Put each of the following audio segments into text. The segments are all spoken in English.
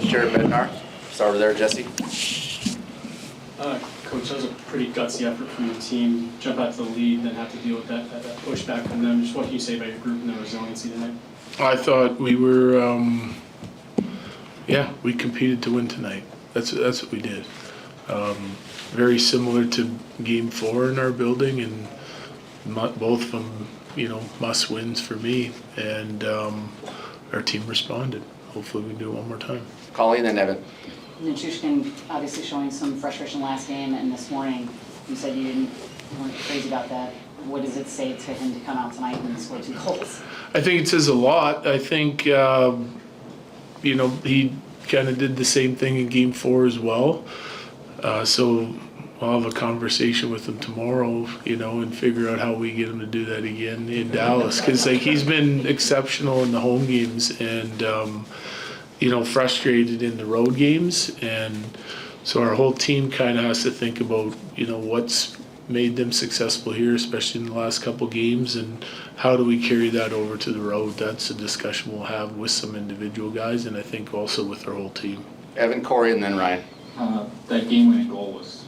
Jared Bednar. Start over there, Jesse. Coach, that was a pretty gutsy effort from the team. Jump out to the lead, then have to deal with that pushback from them. Just what can you say about your group and their resiliency tonight? I thought we were, we competed to win tonight. That's what we did. Very similar to Game 4 in our building, and both of them, must wins for me. And our team responded. Hopefully we can do it one more time. Colleen and Evan. Nichushkin obviously showing some frustration last game, and this morning you said you weren't crazy about that. What does it say to him to come out tonight and score 2 goals? I think it says a lot. I think, he kind of did the same thing in Game 4 as well. So I'll have a conversation with him tomorrow, and figure out how we get him to do that again in Dallas. Because he's been exceptional in the home games and, frustrated in the road games. And so our whole team kind of has to think about, what's made them successful here, especially in the last couple games, and how do we carry that over to the road. That's a discussion we'll have with some individual guys, and I think also with our whole team. Evan, Corey, and then Ryan. That game-winning goal was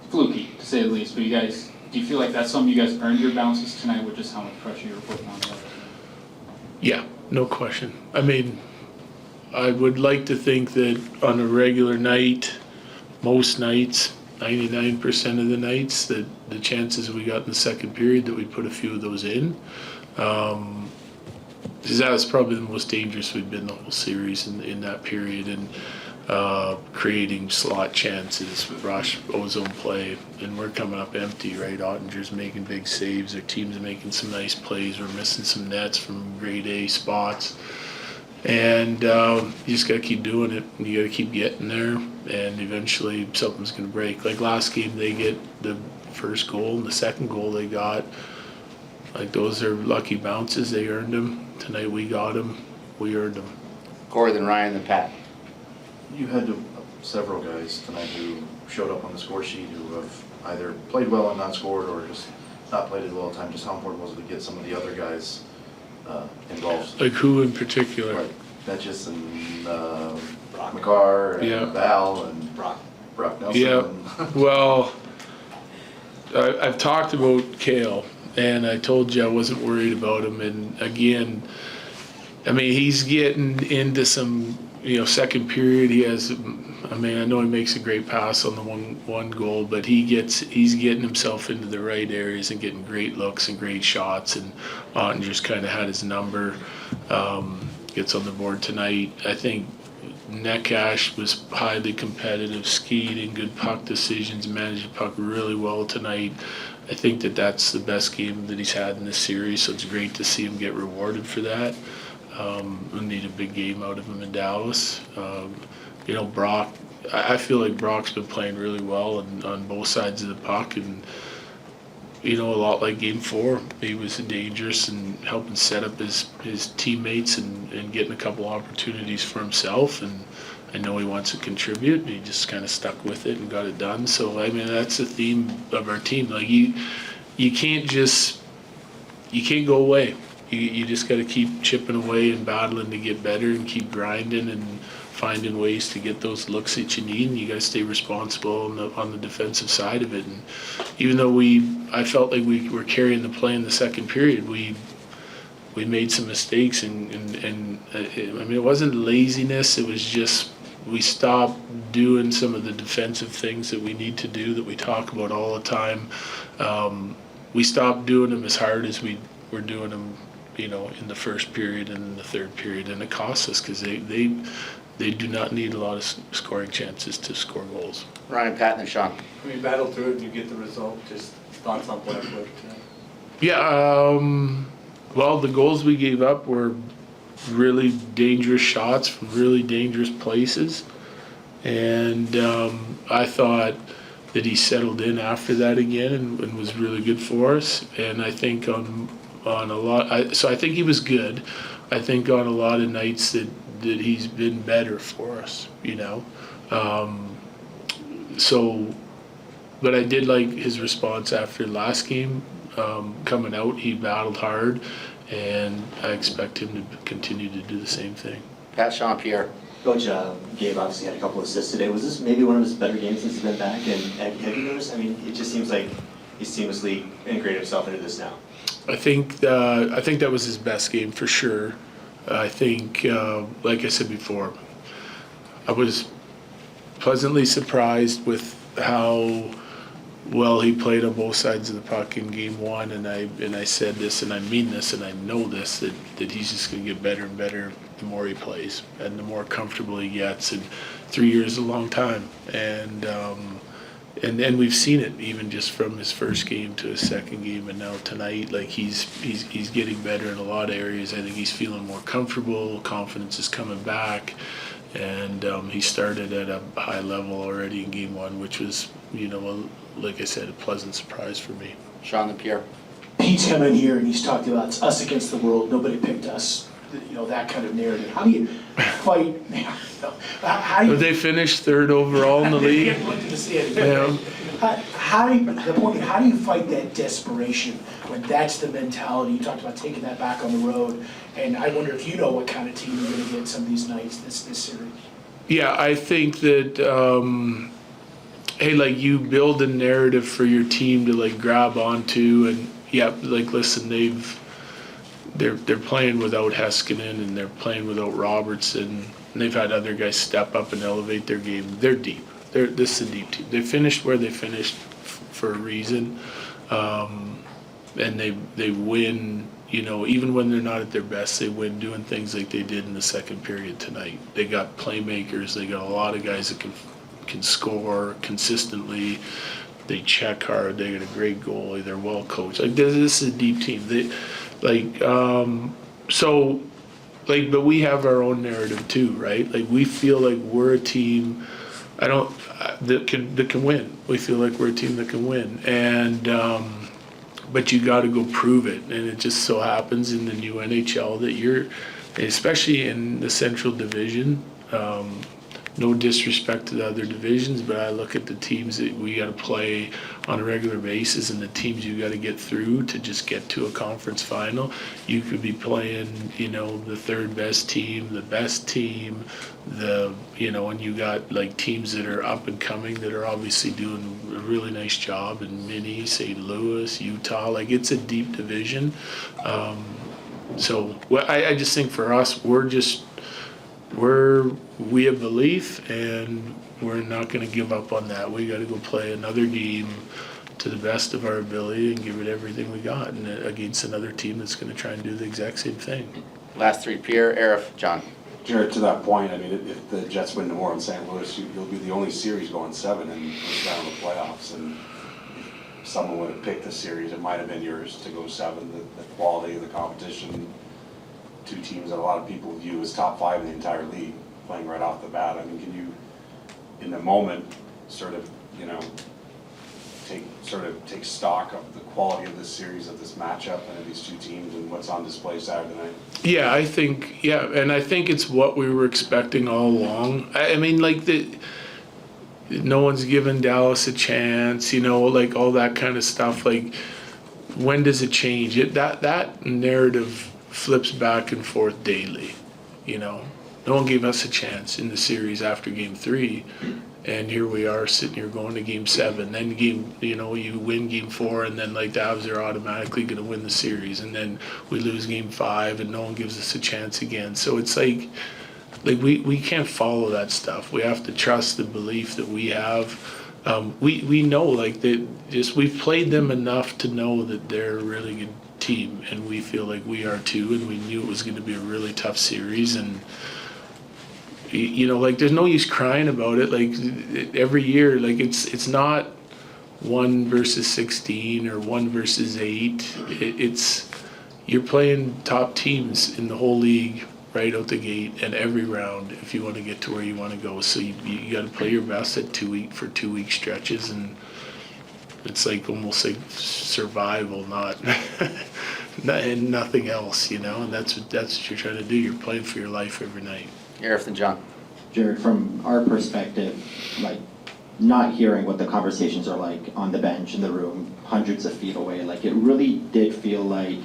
fluky, to say the least. But do you feel like that's something you guys earned your bounces tonight with just how much pressure you were putting on them? Yeah, no question. I mean, I would like to think that on a regular night, most nights, 99% of the nights, that the chances we got in the second period that we put a few of those in. Because that was probably the most dangerous we've been the whole series in that period, and creating slot chances, rush, ozone play, and we're coming up empty, right? Ottinger's making big saves, our team's making some nice plays, we're missing some nets from grade A spots. And you just got to keep doing it. You got to keep getting there, and eventually something's going to break. Like last game, they get the first goal, and the second goal they got. Like those are lucky bounces. They earned them. Tonight we got them. We earned them. Corey, then Ryan, then Pat. You had several guys tonight who showed up on the score sheet who have either played well and not scored, or just not played as well at times. Just how important was it to get some of the other guys involved? Like who in particular? Right. Betches and McCarr and Val and Brock Nelson. Yeah. Well, I've talked about Kale, and I told you I wasn't worried about him. And again, I mean, he's getting into some, second period. He has, I know he makes a great pass on the one goal, but he's getting himself into the right areas and getting great looks and great shots. And Ottinger's kind of had his number. Gets on the board tonight. I think Neckash was highly competitive, skating, good puck decisions, managed the puck really well tonight. I think that's the best game that he's had in this series, so it's great to see him get rewarded for that. We need a big game out of him in Dallas. Brock, I feel like Brock's been playing really well on both sides of the puck, and a lot like Game 4, he was dangerous and helping set up his teammates and getting a couple opportunities for himself. And I know he wants to contribute, and he just kind of stuck with it and got it done. So that's the theme of our team. Like you can't go away. You just got to keep chipping away and battling to get better and keep grinding and finding ways to get those looks that you need, and you got to stay responsible on the defensive side of it. And even though I felt like we were carrying the play in the second period, we made some mistakes, and it wasn't laziness. It was just we stopped doing some of the defensive things that we need to do that we talk about all the time. We stopped doing them as hard as we were doing them, in the first period and in the third period, and it cost us because they do not need a lot of scoring chances to score goals. Ryan, Pat, and then Sean. When you battle through it and you get the result, just thoughts on what it worked tonight? Yeah, well, the goals we gave up were really dangerous shots from really dangerous places. And I thought that he settled in after that again and was really good for us. And I think on a lot, so I think he was good. I think on a lot of nights that he's been better for us, but I did like his response after last game. Coming out, he battled hard, and I expect him to continue to do the same thing. Pat, Sean, Pierre. Coach, Gabe obviously had a couple assists today. Was this maybe one of his better games since he's been back? And have you noticed? I mean, it just seems like he's seamlessly integrated himself into this now. I think that was his best game for sure. I think, like I said before, I was pleasantly surprised with how well he played on both sides of the puck in game one, and I said this and I mean this and I know this, that he's just going to get better and better the more he plays and the more comfortable he gets. And 3 years is a long time, and we've seen it even just from his first game to his second game, and now tonight, like he's getting better in a lot of areas. I think he's feeling more comfortable, confidence is coming back, and he started at a high level already in game one, which was, like I said, a pleasant surprise for me. Sean LaPierre. He's come in here and he's talked about it's us against the world, nobody picked us, that kind of narrative. How do you fight, how do you? But they finished third overall in the league. Looked to see it. Yeah. How do you fight that desperation when that's the mentality? You talked about taking that back on the road, and I wonder if you know what kind of team you're going to get some of these nights this series. Yeah, I think that hey, like you build a narrative for your team to like grab onto, and yeah, like listen, they're playing without Heiskanen and they're playing without Robertson, and they've had other guys step up and elevate their game. They're deep. This is a deep team. They finished where they finished for a reason, and they win. Even when they're not at their best, they win doing things like they did in the second period tonight. They got playmakers. They got a lot of guys that can score consistently. They check hard. They got a great goalie. They're well coached. Like this is a deep team. But we have our own narrative too, right? Like we feel like we're a team. That can win. We feel like we're a team that can win, and but you got to go prove it. And it just so happens in the new NHL that you're, especially in the Central Division. No disrespect to the other divisions, but I look at the teams that we got to play on a regular basis and the teams you got to get through to just get to a conference final. You could be playing, the third best team, the best team, and you got like teams that are up and coming that are obviously doing a really nice job in Minnie, St. Louis, Utah. Like it's a deep division. I just think for us, we have belief, and we're not going to give up on that. We got to go play another game to the best of our ability and give it everything we got, and against another team that's going to try and do the exact same thing. Last three, Pierre, Arif, John. Jared, to that point, I mean, if the Jets win tomorrow in St. Louis, you'll be the only series going 7 in this round of the playoffs. And if someone would have picked the series, it might have been yours to go 7. The quality of the competition, 2 teams that a lot of people view as top 5 in the entire league, playing right off the bat. I mean, can you, in the moment, sort of take stock of the quality of this series, of this matchup, and of these 2 teams, and what's on display Saturday night? Yeah, I think it's what we were expecting all along. I mean, like no one's given Dallas a chance, like all that kind of stuff. Like, when does it change? That narrative flips back and forth daily, No one gave us a chance in the series after game 3, and here we are sitting here going to game 7. Then you win game 4, and then like the Avs are automatically going to win the series, and then we lose game 5, and no one gives us a chance again. So it's like we can't follow that stuff. We have to trust the belief that we have. We know we've played them enough to know that they're a really good team, and we feel like we are too, and we knew it was going to be a really tough series. And there's no use crying about it. Like every year, like it's not 1 versus 16 or 1 versus 8. It's you're playing top teams in the whole league right out the gate and every round if you want to get to where you want to go. So you got to play your best at 2-week stretches, and it's like almost like survival, and nothing else, and that's what you're trying to do. You're playing for your life every night. Arif and John. Jared, from our perspective, like not hearing what the conversations are like on the bench, in the room, hundreds of feet away, like it really did feel like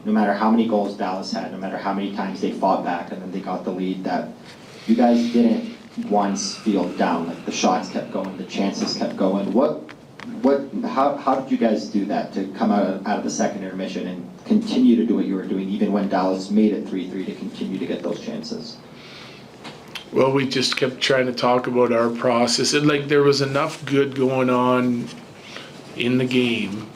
no matter how many goals Dallas had, no matter how many times they fought back and then they got the lead, that you guys didn't once feel down, like the shots kept going, the chances kept going. How did you guys do that to come out of the second intermission and continue to do what you were doing even when Dallas made it 3-3 to continue to get those chances? Well, we just kept trying to talk about our process, and like there was enough good going on in the game,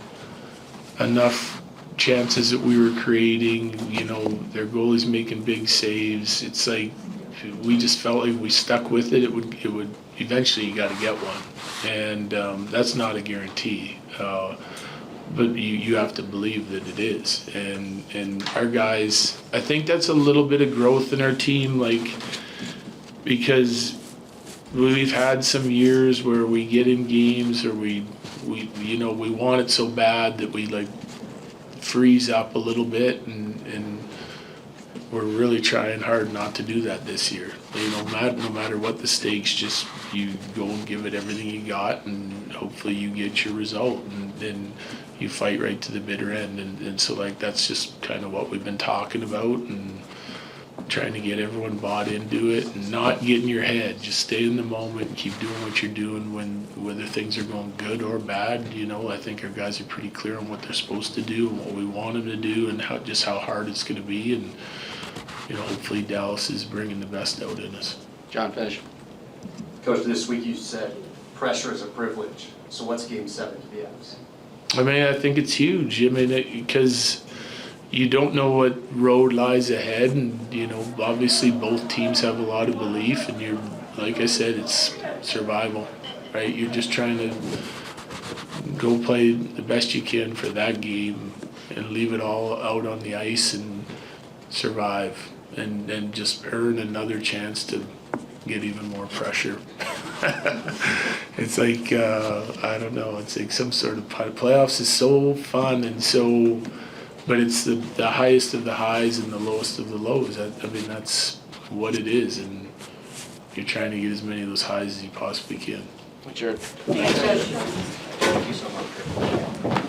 enough chances that we were creating, you know, their goalies making big saves. It's like we just felt like we stuck with it. It would eventually you got to get one, and that's not a guarantee. But you have to believe that it is, and our guys. I think that's a little bit of growth in our team, like. Because we've had some years where we get in games or we want it so bad that we like freeze up a little bit, and we're really trying hard not to do that this year. You know, no matter what the stakes, just you go and give it everything you got, and hopefully you get your result, and then you fight right to the bitter end. And so like that's just kind of what we've been talking about, and trying to get everyone bought into it and not get in your head. Just stay in the moment, keep doing what you're doing whether things are going good or bad. You know, I think our guys are pretty clear on what they're supposed to do and what we want them to do, and how hard it's going to be. And you know, hopefully Dallas is bringing the best out in us. John, finish. Coach, this week you said pressure is a privilege. So what's Game 7 to the Avs? I mean, I think it's huge. I mean, because you don't know what road lies ahead, and you know, obviously both teams have a lot of belief, and you're, like I said, it's survival, right? You're just trying to go play the best you can for that game and leave it all out on the ice and survive, and just earn another chance to get even more pressure. It's like I don't know, it's like some sort of playoffs is so fun and so. But it's the highest of the highs and the lowest of the lows. I mean, that's what it is, and you're trying to get as many of those highs as you possibly can. What's your? Thank you so much.